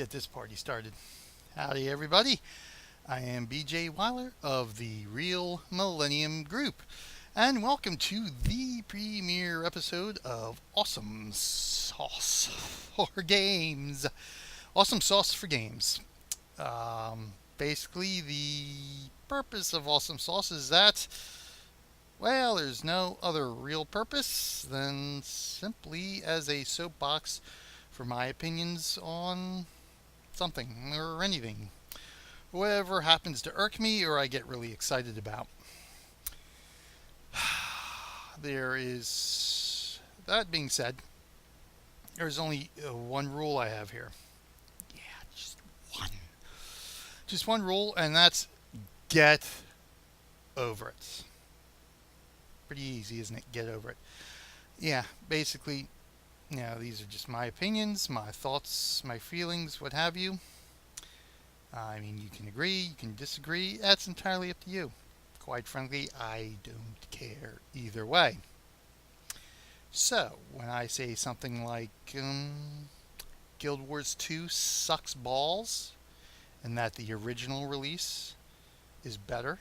get this party started. Howdy, everybody. I am BJ Weiler of the Real Millennium Group, and welcome to the premiere episode of Awesome Sauce for Games. Awesome Sauce for Games. Basically, the purpose of Awesome Sauce is that, well, there's no other real purpose than simply as a soapbox for my opinions on something or anything. Whatever happens to irk me or I get really excited about. There is, that being said, there's only one rule I have here. Yeah, just one. Just one rule, and that's get over it. Pretty easy, isn't it? Get over it. Yeah, basically, these are just my opinions, my thoughts, my feelings, what have you. I mean, you can agree, you can disagree. That's entirely up to you. Quite frankly, I don't care either way. So, when I say something like Guild Wars 2 sucks balls, and that the original release is better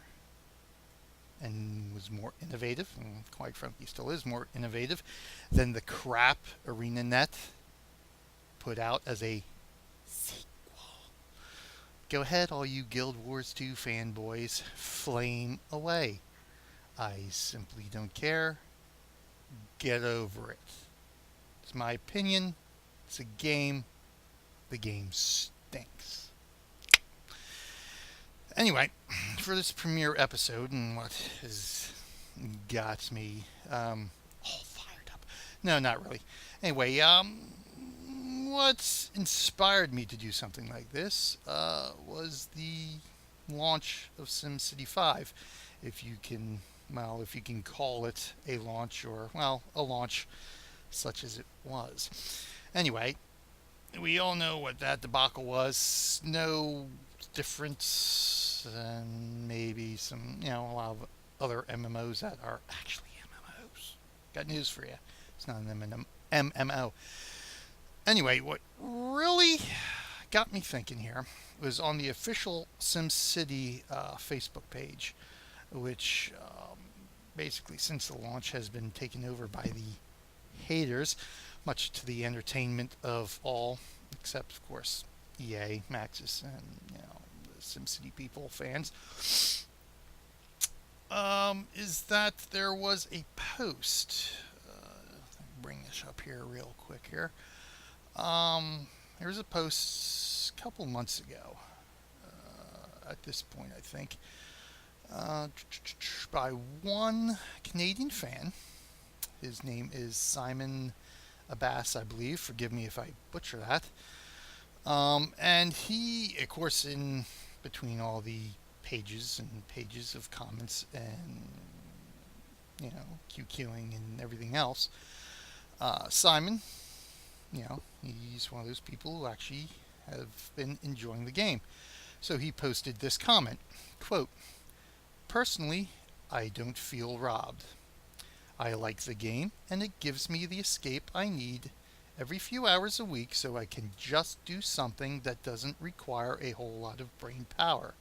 and was more innovative, and quite frankly still is more innovative than the crap ArenaNet put out as a sequel. Go ahead, all you Guild Wars 2 fanboys, flame away. I simply don't care. Get over it. It's my opinion. It's a game. The game stinks. Anyway, for this premiere episode and what has got me all fired up. No, not really. Anyway, what's inspired me to do something like this was the launch of SimCity 5. If you can call it a launch, or, well, a launch such as it was. Anyway, we all know what that debacle was. No difference than maybe some, a lot of other MMOs that are actually MMOs. Got news for you. It's not an MMO. Anyway, what really got me thinking here was on the official SimCity Facebook page, which basically since the launch has been taken over by the haters, much to the entertainment of all, except of course EA, Maxis, and the SimCity people, fans. Is that there was a post. Let me bring this up here real quick here. There was a post a couple months ago. At this point, I think, by one Canadian fan. His name is Simon Abbas, I believe. Forgive me if I butcher that. And he, of course, in between all the pages and pages of comments and, QQing and everything else, Simon, he's one of those people who actually have been enjoying the game. So he posted this comment, quote, "Personally, I don't feel robbed. I like the game, and it gives me the escape I need every few hours a week so I can just do something that doesn't require a whole lot of brain power.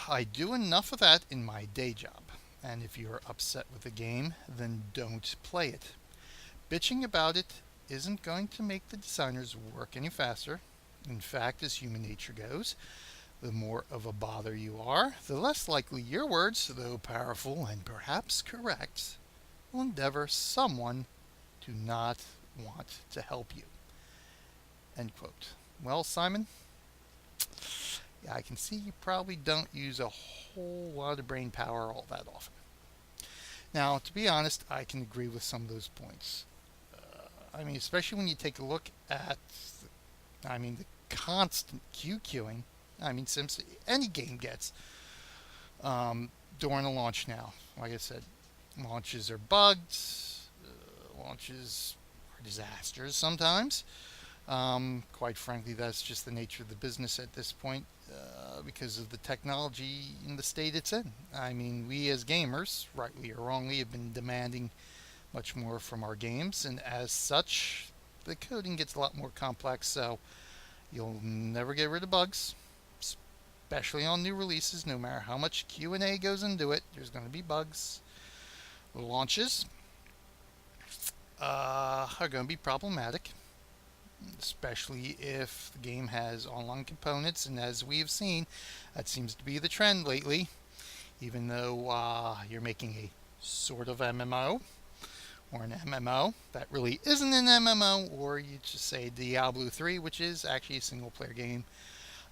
I do enough of that in my day job, and if you're upset with the game, then don't play it. Bitching about it isn't going to make the designers work any faster. In fact, as human nature goes, the more of a bother you are, the less likely your words, though powerful and perhaps correct, will endeavor someone to not want to help you." End quote. Well, Simon, yeah, I can see you probably don't use a whole lot of brain power all that often. Now, to be honest, I can agree with some of those points. Especially when you take a look at, the constant QQing. SimCity, any game gets during a launch now. Like I said, launches are bugged. Launches are disasters sometimes. Quite frankly, that's just the nature of the business at this point because of the technology in the state it's in. We as gamers, rightly or wrongly, have been demanding much more from our games, and as such, the coding gets a lot more complex, so you'll never get rid of bugs, especially on new releases. No matter how much Q&A goes into it, there's going to be bugs. Launches are going to be problematic, especially if the game has online components, and as we have seen, that seems to be the trend lately. Even though you're making a sort of MMO or an MMO that really isn't an MMO, or you just say Diablo 3, which is actually a single player game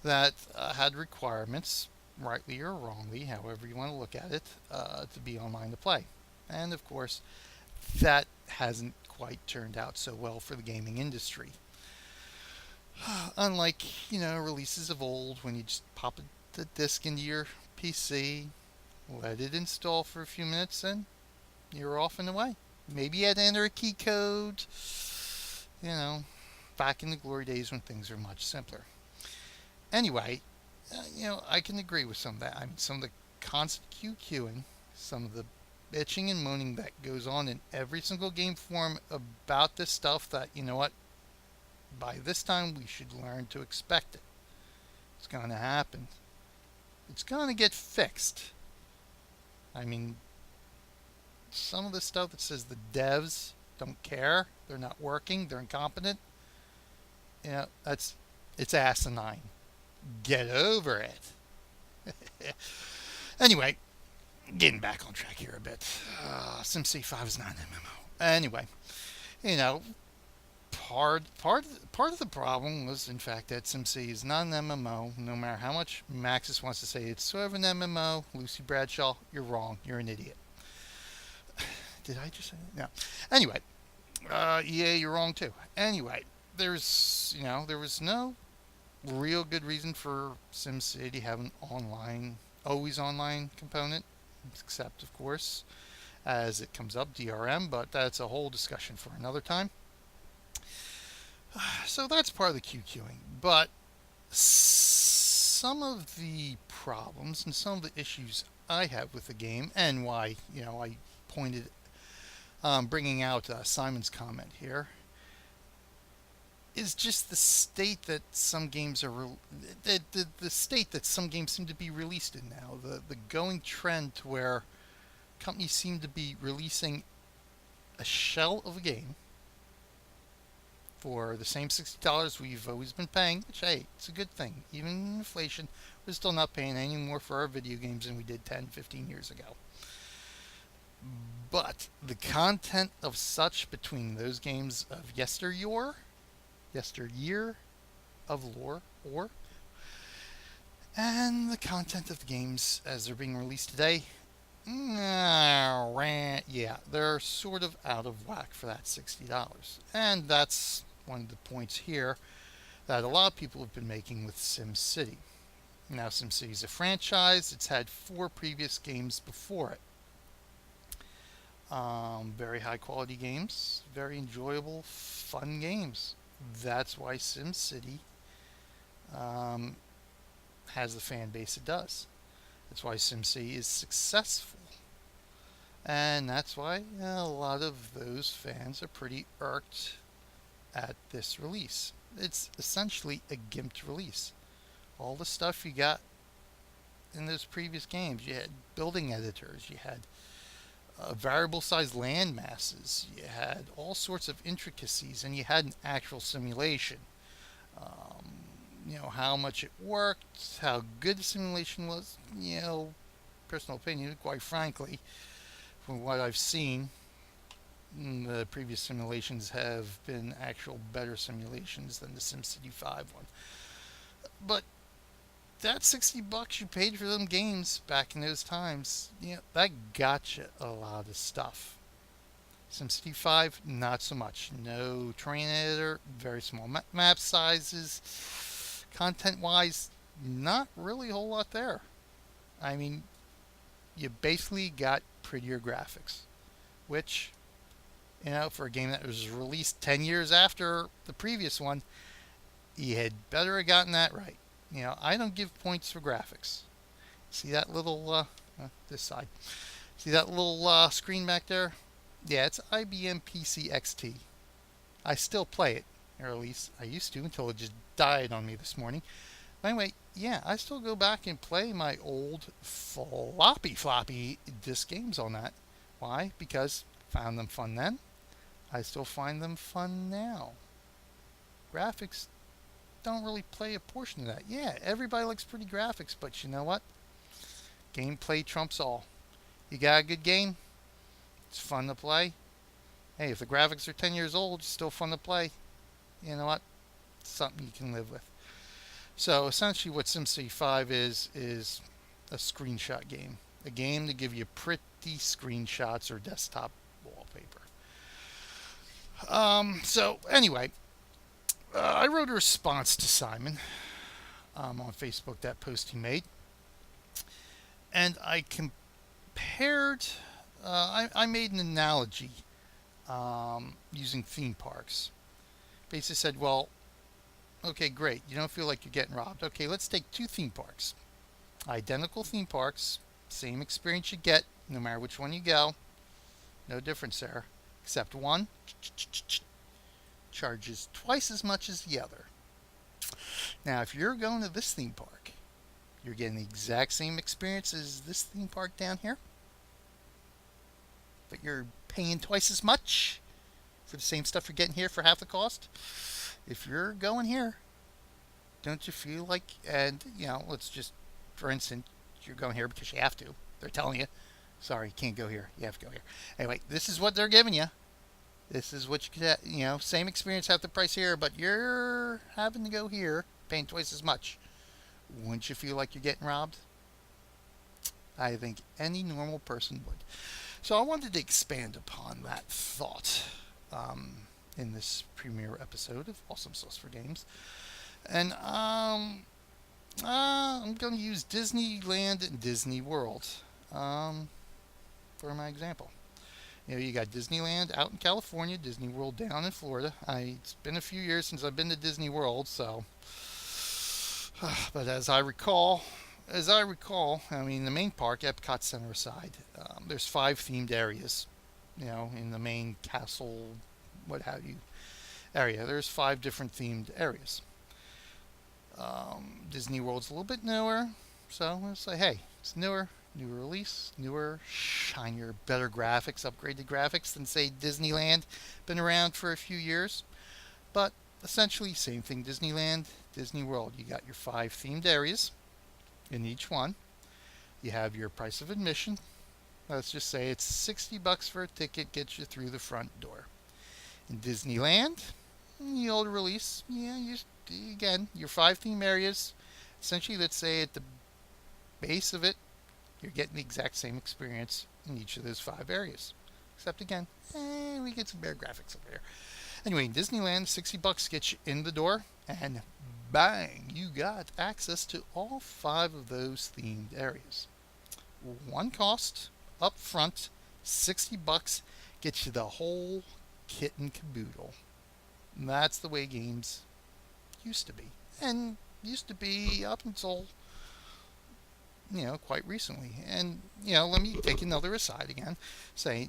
that had requirements, rightly or wrongly, however you want to look at it, to be online to play. And of course, that hasn't quite turned out so well for the gaming industry. Unlike, releases of old, when you just pop the disc into your PC, let it install for a few minutes, and you're off and away. Maybe you had to enter a key code, you know, back in the glory days when things were much simpler. Anyway, I can agree with some of that. I mean, some of the constant QQing, some of the bitching and moaning that goes on in every single game forum about this stuff, that, you know what, by this time we should learn to expect it. It's going to happen. It's going to get fixed. I mean, some of the stuff that says the devs don't care, they're not working, they're incompetent, it's asinine. Get over it. Anyway, getting back on track here a bit. SimCity 5 is not an MMO. Anyway, part of the problem was, in fact, that SimCity is not an MMO. No matter how much Maxis wants to say it's sort of an MMO, Lucy Bradshaw, you're wrong. You're an idiot. Did I just say that? No. Anyway, EA, you're wrong too. Anyway, there was no real good reason for SimCity to have an always online component, except, of course, as it comes up, DRM, but that's a whole discussion for another time. So that's part of the QQing. But some of the problems and some of the issues I have with the game, and why, I pointed, bringing out Simon's comment here, is just the state that some games are, the state that some games seem to be released in now. The going trend to where companies seem to be releasing a shell of a game for the same $60 we've always been paying, which, hey, it's a good thing. Even in inflation, we're still not paying any more for our video games than we did 10, 15 years ago. But the content of such between those games of yesteryear of lore, and the content of the games as they're being released today, yeah, they're sort of out of whack for that $60. And that's one of the points here that a lot of people have been making with SimCity. Now, SimCity is a franchise. It's had 4 previous games before it. Very high quality games, very enjoyable, fun games. That's why SimCity has the fan base it does. That's why SimCity is successful. And that's why a lot of those fans are pretty irked at this release. It's essentially a gimped release. All the stuff you got in those previous games, you had building editors, you had variable size land masses, you had all sorts of intricacies, and you had an actual simulation. How much it worked, how good the simulation was, personal opinion, quite frankly, from what I've seen, the previous simulations have been actual better simulations than the SimCity 5 one. But that $60 you paid for them games back in those times, that got you a lot of stuff. SimCity 5, not so much. No terrain editor, very small map sizes. Content-wise, not really a whole lot there. I mean, you basically got prettier graphics, which, for a game that was released 10 years after the previous one, you had better have gotten that right. I don't give points for graphics. See that little, this side. See that little screen back there? Yeah, it's IBM PC XT. I still play it, or at least I used to until it just died on me this morning. But anyway, yeah, I still go back and play my old floppy disc games on that. Why? Because I found them fun then. I still find them fun now. Graphics don't really play a portion of that. Yeah, everybody likes pretty graphics, but you know what? Gameplay trumps all. You got a good game, it's fun to play. Hey, if the graphics are 10 years old, it's still fun to play. You know what? It's something you can live with. So essentially what SimCity 5 is a screenshot game. A game to give you pretty screenshots or desktop wallpaper. So anyway, I wrote a response to Simon on Facebook, that post he made. And I compared, I made an analogy using theme parks. Basically said, well, okay, great. You don't feel like you're getting robbed. Okay, let's take two theme parks. Identical theme parks, same experience you get no matter which one you go. No difference there, except one charges twice as much as the other. Now, if you're going to this theme park, you're getting the exact same experience as this theme park down here, but you're paying twice as much for the same stuff you're getting here for half the cost. If you're going here, don't you feel like, and let's just, for instance, you're going here because you have to. They're telling you, sorry, you can't go here. You have to go here. Anyway, this is what they're giving you. This is what you get, same experience, half the price here, but you're having to go here, paying twice as much. Wouldn't you feel like you're getting robbed? I think any normal person would. So I wanted to expand upon that thought in this premiere episode of Awesome Sauce for Games. And I'm going to use Disneyland and Disney World for my example. You got Disneyland out in California, Disney World down in Florida. It's been a few years since I've been to Disney World, so. But as I recall, I mean, the main park, Epcot Center aside, there's 5 themed areas, in the main castle, what have you, area. There's 5 different themed areas. Disney World's a little bit newer, so let's say, hey, it's newer release, newer, shinier, better graphics, upgraded graphics than, say, Disneyland. Been around for a few years, but essentially same thing. Disneyland, Disney World. You got your 5 themed areas in each one. You have your price of admission. Let's just say it's $60 for a ticket, gets you through the front door. In Disneyland, the old release, again, your 5 theme areas. Essentially, let's say at the base of it, you're getting the exact same experience in each of those 5 areas. Except again, we get some better graphics over here. Anyway, Disneyland, $60 gets you in the door, and bang, you got access to all 5 of those themed areas. One cost up front, $60 gets you the whole kit and caboodle. And that's the way games used to be, and used to be up until quite recently. And let me take another aside again. Say,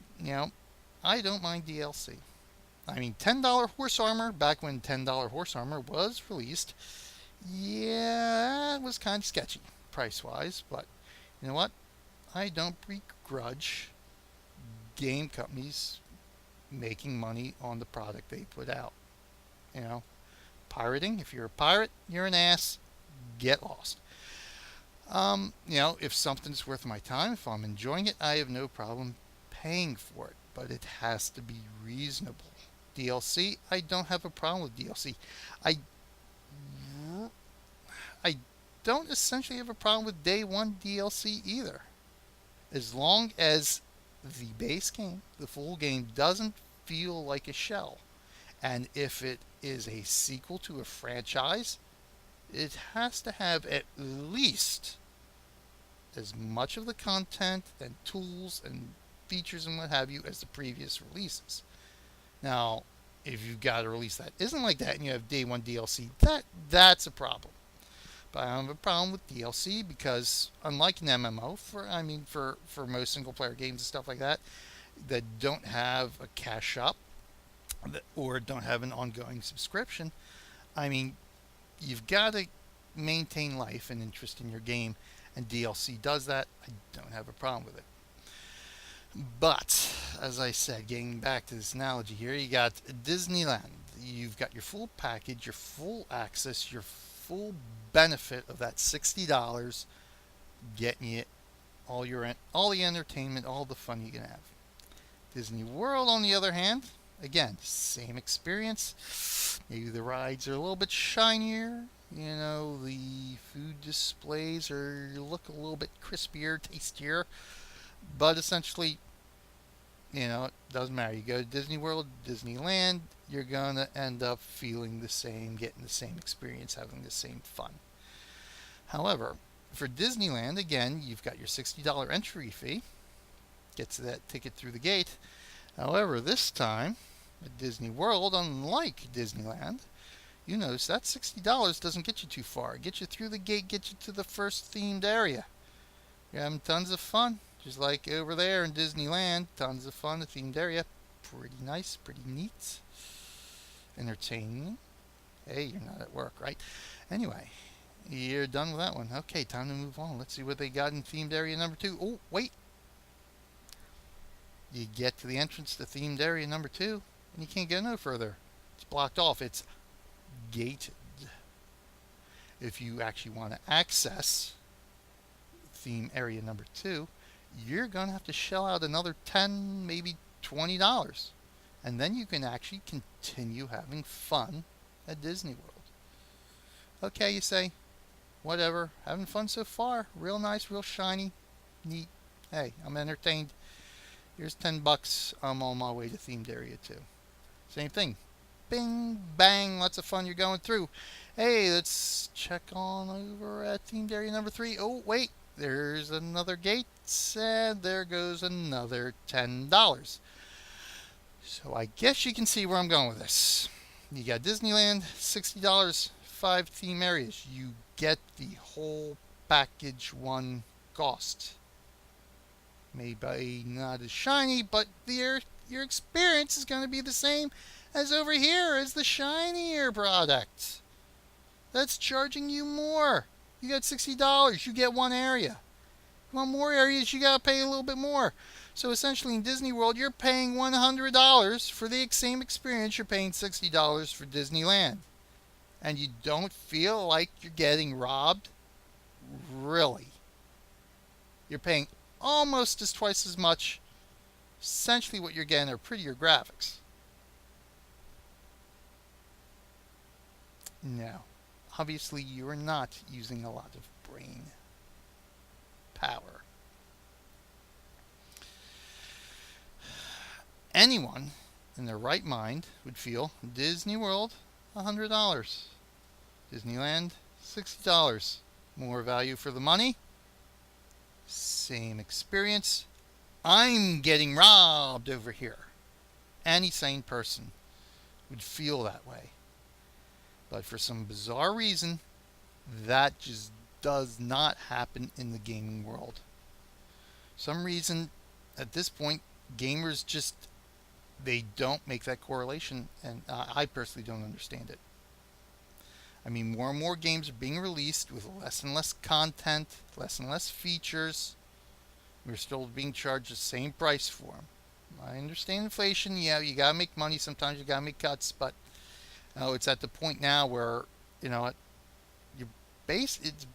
I don't mind DLC. I mean, $10 horse armor, back when $10 horse armor was released, it was kind of sketchy price-wise, but you know what? I don't begrudge game companies making money on the product they put out. Pirating, if you're a pirate, you're an ass, get lost. If something's worth my time, if I'm enjoying it, I have no problem paying for it, but it has to be reasonable. DLC, I don't have a problem with DLC. I don't essentially have a problem with day one DLC either. As long as the base game, the full game, doesn't feel like a shell. And if it is a sequel to a franchise, it has to have at least as much of the content and tools and features and what have you as the previous releases. Now, if you've got a release that isn't like that and you have day one DLC, that's a problem. But I don't have a problem with DLC because unlike an MMO, for most single player games and stuff like that don't have a cash shop, or don't have an ongoing subscription. I mean, you've got to maintain life and interest in your game, and DLC does that. I don't have a problem with it. But as I said, getting back to this analogy here, you got Disneyland. You've got your full package, your full access, your full benefit of that $60, getting you all the entertainment, all the fun you can have. Disney World, on the other hand, again, same experience. Maybe the rides are a little bit shinier. The food displays look a little bit crispier, tastier. But essentially, it doesn't matter. You go to Disney World, Disneyland, you're going to end up feeling the same, getting the same experience, having the same fun. However, for Disneyland, again, you've got your $60 entry fee. Gets that ticket through the gate. However, this time at Disney World, unlike Disneyland, you notice that $60 doesn't get you too far. It gets you through the gate, gets you to the first themed area. You're having tons of fun. Just like over there in Disneyland, tons of fun, the themed area. Pretty nice, pretty neat. Entertaining. Hey, you're not at work, right? Anyway, you're done with that one. Okay, time to move on. Let's see what they got in themed area number 2. Oh, wait. You get to the entrance to themed area number 2, and you can't go no further. It's blocked off. It's gated. If you actually want to access theme area number 2, you're going to have to shell out another $10, maybe $20. And then you can actually continue having fun at Disney World. Okay, you say, whatever, having fun so far. Real nice, real shiny, neat. Hey, I'm entertained. Here's $10. I'm on my way to themed area 2. Same thing. Bing, bang, lots of fun you're going through. Hey, let's check on over at themed area number 3. Oh, wait. There's another gate, and there goes another $10. So I guess you can see where I'm going with this. You got Disneyland, $60, 5 theme areas. You get the whole package one cost. Maybe not as shiny, but your experience is going to be the same as over here as the shinier product. That's charging you more. You got $60. You get one area. You want more areas, you got to pay a little bit more. So essentially in Disney World, you're paying $100 for the same experience you're paying $60 for Disneyland. And you don't feel like you're getting robbed? Really? You're paying almost twice as much. Essentially what you're getting are prettier graphics. No. Obviously, you are not using a lot of brain power. Anyone in their right mind would feel Disney World, $100. Disneyland, $60. More value for the money. Same experience. I'm getting robbed over here. Any sane person would feel that way. But for some bizarre reason, that just does not happen in the gaming world. Some reason, at this point, gamers just, they don't make that correlation, and I personally don't understand it. I mean, more and more games are being released with less and less content, less and less features. We're still being charged the same price for them. I understand inflation. Yeah, you gotta make money. Sometimes you gotta make cuts, but it's at the point now where it's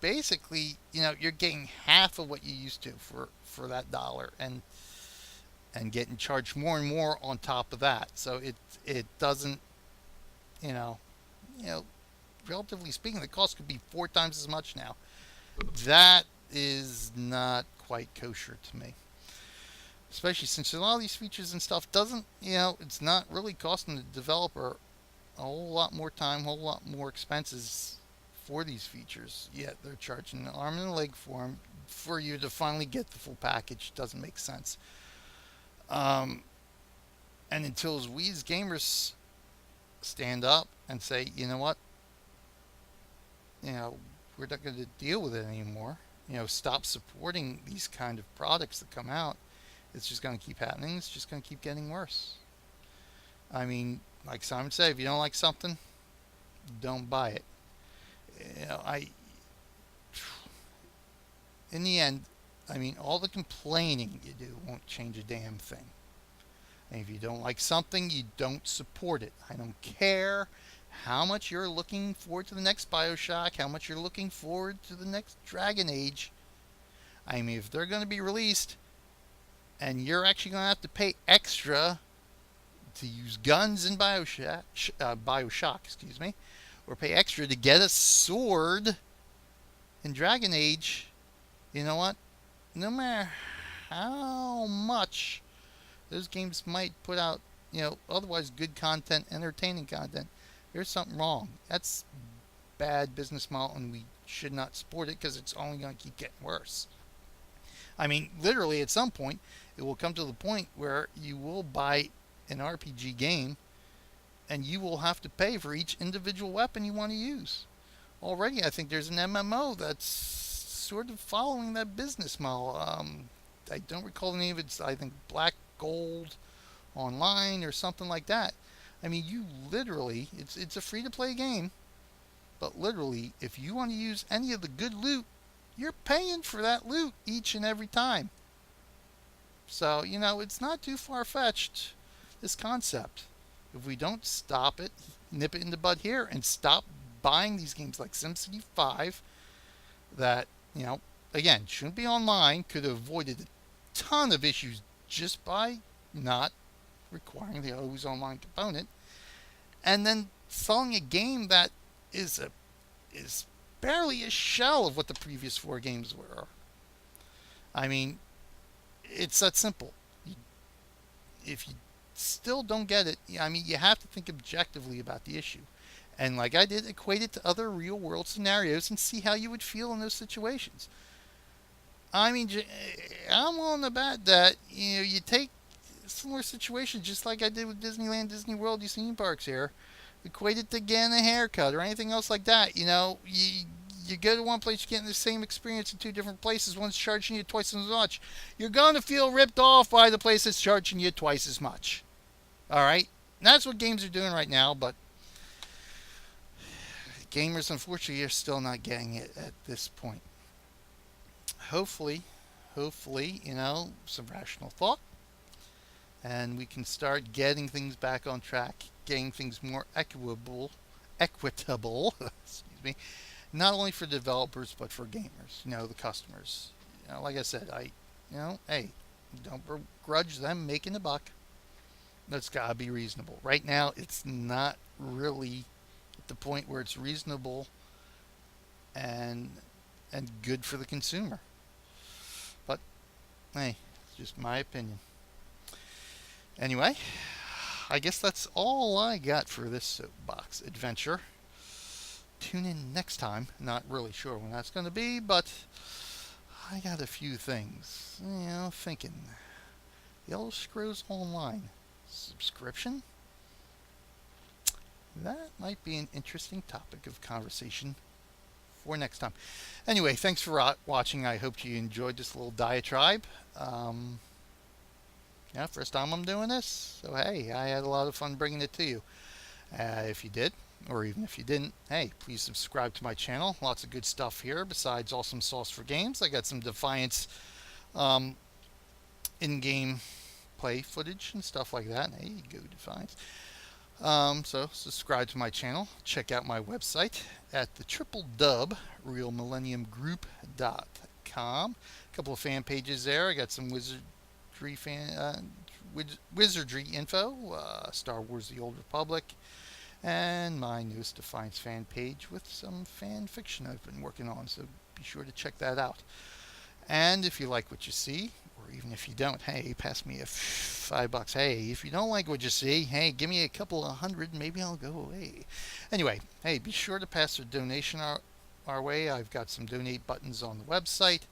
basically you're getting half of what you used to for that dollar, and getting charged more and more on top of that. So it doesn't you know relatively speaking, the cost could be 4 times as much now. That is not quite kosher to me, especially since a lot of these features and stuff doesn't it's not really costing the developer a whole lot more time, a whole lot more expenses for these features, yet they're charging an arm and a leg for them for you to finally get the full package. Doesn't make sense. And until we as gamers stand up and say, you know what, we're not going to deal with it anymore, stop supporting these kind of products that come out, it's just going to keep happening. It's just going to keep getting worse. I mean, Like Simon said, if you don't like something, don't buy it. I in the end, I mean, all the complaining you do won't change a damn thing. And if you don't like something, you don't support it. I don't care how much you're looking forward to the next Bioshock, how much you're looking forward to the next Dragon Age. I mean, if they're going to be released and you're actually going to have to pay extra to use guns in Bioshock, excuse me, or pay extra to get a sword in Dragon Age, you know what? No matter how much those games might put out, otherwise good content, entertaining content, there's something wrong. That's bad business model, and we should not support it because it's only going to keep getting worse. I mean, literally, at some point, it will come to the point where you will buy an RPG game and you will have to pay for each individual weapon you want to use. Already, I think there's an MMO that's sort of following that business model. I don't recall the name of it. I think Black Gold Online or something like that. I mean, you literally, it's a free-to-play game, but literally, if you want to use any of the good loot, you're paying for that loot each and every time. So, it's not too far-fetched, this concept. If we don't stop it, nip it in the bud here, and stop buying these games like SimCity 5 that, again, shouldn't be online, could have avoided a ton of issues just by not requiring the always online component, and then selling a game that is barely a shell of what the previous 4 games were. I mean, it's that simple. If you still don't get it, I mean, you have to think objectively about the issue. And like I did, equate it to other real world scenarios and see how you would feel in those situations. I mean, I'm willing to bet that, you take similar situations just like I did with Disneyland, Disney World, these theme parks here, equate it to getting a haircut or anything else like that. You go to one place, you're getting the same experience in 2 different places. One's charging you twice as much. You're going to feel ripped off by the place that's charging you twice as much. All right? And that's what games are doing right now, but gamers, unfortunately, are still not getting it at this point. Hopefully, some rational thought, and we can start getting things back on track, getting things more equitable, excuse me, not only for developers but for gamers, the customers. Like I said, hey, don't begrudge them making a buck. That's gotta be reasonable. Right now, it's not really at the point where it's reasonable and good for the consumer. But hey, it's just my opinion. Anyway, I guess that's all I got for this soapbox adventure. Tune in next time. Not really sure when that's going to be, but I got a few things, thinking. The Elder Scrolls Online subscription? That might be an interesting topic of conversation for next time. Anyway, thanks for watching. I hope you enjoyed this little diatribe. First time I'm doing this, so hey, I had a lot of fun bringing it to you. If you did, or even if you didn't, hey, please subscribe to my channel. Lots of good stuff here besides awesome sauce for games. I got some Defiance in-game play footage and stuff like that. Hey, go Defiance. So subscribe to my channel. Check out my website at the www.realmillenniumgroup.com. A couple of fan pages there. I got some wizardry info, Star Wars: The Old Republic, and my newest Defiance fan page with some fan fiction I've been working on. So be sure to check that out. And if you like what you see, or even if you don't, hey, pass me a $5. Hey, if you don't like what you see, hey, give me a couple of $100, maybe I'll go away. Anyway, hey, be sure to pass a donation our way. I've got some donate buttons on the website.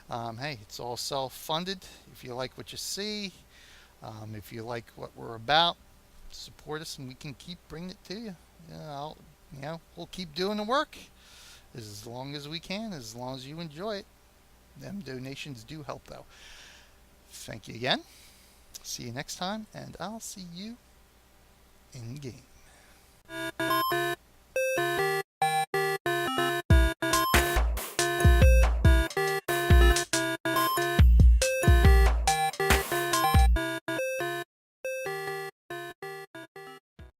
Hey, it's all self-funded. If you like what you see, if you like what we're about, support us and we can keep bringing it to you. We'll keep doing the work as long as we can, as long as you enjoy it. Them donations do help, though. Thank you again. See you next time, and I'll see you in game.